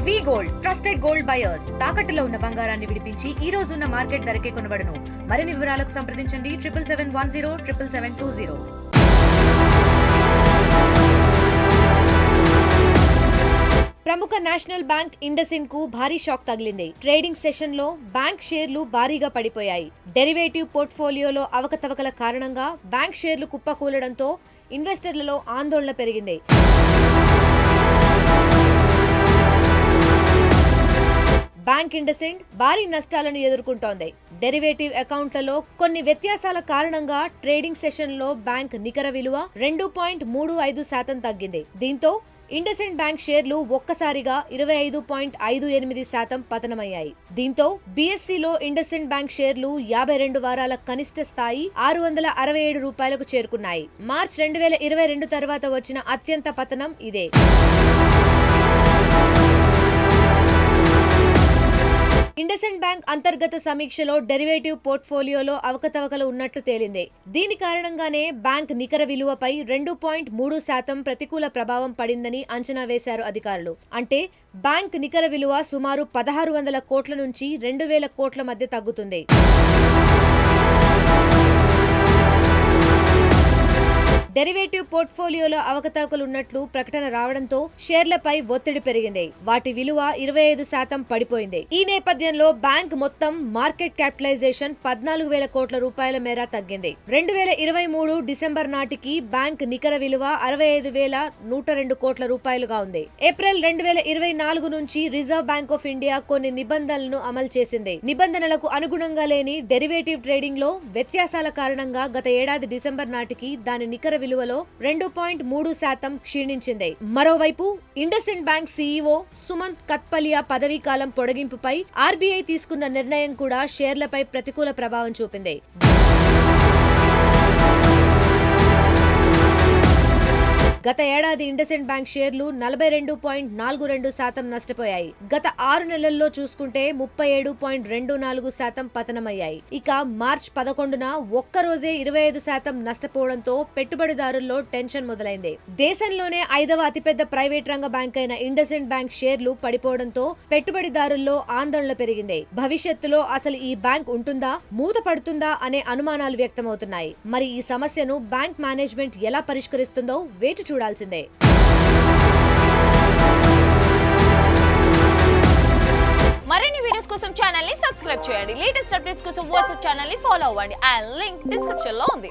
వి gold trusted gold buyers తాకట్టులో ఉన్న బంగారాన్ని విడిపించి ఈ రోజు ఉన్న మార్కెట్ ధరకే కొనబడును. మరిన్ని వివరాలకు సంప్రదించండి 7771077720. ప్రముఖ నేషనల్ బ్యాంక్ ఇండస్ఇండ్ కు భారీ షాక్ తగిలింది. ట్రేడింగ్ సెషన్ లో బ్యాంక్ షేర్లు భారీగా పడిపోయాయి. డెరివేటివ్ పోర్ట్ఫోలియోలో అవకతవకల కారణంగా బ్యాంక్ షేర్లు కుప్పకూలడంతో ఇన్వెస్టర్లలో ఆందోళన పెరిగింది. బ్యాంక్ ఇండస్ఇండ్ భారీ నష్టాలను ఎదుర్కొంటోంది. డెరివేటివ్ అకౌంట్లలో కొన్ని వ్యత్యాసాల కారణంగా ట్రేడింగ్ సెషన్ లో బ్యాంక్ నికర విలువ 2.35% తగ్గింది. దీంతో ఇండస్ఇండ్ బ్యాంక్ షేర్లు ఒక్కసారిగా 25.58% పతనమయ్యాయి. దీంతో బీఎస్సీలో ఇండస్ఇండ్ బ్యాంక్ షేర్లు 52 వారాల కనిష్ట స్థాయి 667 రూపాయలకు చేరుకున్నాయి. మార్చ్ 2022 తర్వాత వచ్చిన అత్యంత పతనం ఇదే. ఇండస్ఇండ్ బ్యాంక్ అంతర్గత సమీక్షలో డెరివేటివ్ పోర్ట్ఫోలియోలో అవకతవకలు ఉన్నట్లు తేలింది. దీని కారణంగానే బ్యాంక్ నికర విలువపై 2.3% ప్రతికూల ప్రభావం పడిందని అంచనా వేశారు అధికారులు. అంటే బ్యాంక్ నికర విలువ సుమారు 1600 కోట్ల నుంచి 2000 కోట్ల మధ్య తగ్గుతుంది. డెరివేటివ్ పోర్ట్ఫోలియోలో అవకతవకలున్నట్లు ప్రకటన రావడంతో షేర్లపై ఒత్తిడి పెరిగింది. వాటి విలువ 25% పడిపోయింది. ఈ నేపథ్యంలో బ్యాంక్ మొత్తం మార్కెట్ క్యాపిటలైజేషన్ 14,000 కోట్ల రూపాయల మేర తగ్గింది. 2023 డిసెంబర్ నాటికి బ్యాంక్ నికర విలువ 65,102 కోట్ల రూపాయలుగా ఉంది. ఏప్రిల్ 2024 నుంచి రిజర్వ్ బ్యాంక్ ఆఫ్ ఇండియా కొన్ని నిబంధనలను అమలు చేసింది. నిబంధనలకు అనుగుణంగా లేని డెరివేటివ్ ట్రేడింగ్ లో వ్యత్యాసాల కారణంగా గత ఏడాది డిసెంబర్ నాటికి దాని నికర విలువలో 2.3% క్షీణించింది. మరోవైపు ఇండస్ఇండ్ బ్యాంక్ సీఈఓ సుమంత్ కత్పలియా పదవీ కాలం పొడిగింపుపై ఆర్బీఐ తీసుకున్న నిర్ణయం కూడా షేర్లపై ప్రతికూల ప్రభావం చూపింది. గత ఏడాది ఇండస్ఇండ్ బ్యాంక్ షేర్లు 42.42% నష్టపోయాయి. గత 6 నెలల్లో చూసుకుంటే 37.24% పతనమయ్యాయి. ఇక మార్చ్ 11న ఒక్కరోజే 25% నష్టపోవడంతో పెట్టుబడిదారుల్లో టెన్షన్ మొదలైంది. దేశంలోనే 5వ అతిపెద్ద ప్రైవేట్ రంగ బ్యాంక్ అయిన ఇండస్ఇండ్ బ్యాంక్ షేర్లు పడిపోవడంతో పెట్టుబడిదారుల్లో ఆందోళన పెరిగింది. భవిష్యత్తులో అసలు ఈ బ్యాంక్ ఉంటుందా, మూత పడుతుందా అనే అనుమానాలు వ్యక్తమవుతున్నాయి. మరి ఈ సమస్యను బ్యాంక్ మేనేజ్మెంట్ ఎలా పరిష్కరిస్తుందో వేచి చూడాల్సిందే. మరిన్ని వీడియోస్ కోసం ఛానల్ ని సబ్స్క్రైబ్ చేయండి. లేటెస్ట్ అప్డేట్స్ కోసం వాట్సాప్ ఛానల్ ని ఫాలో అవ్వండి. ఆ లింక్ డిస్క్రిప్షన్ లో ఉంది.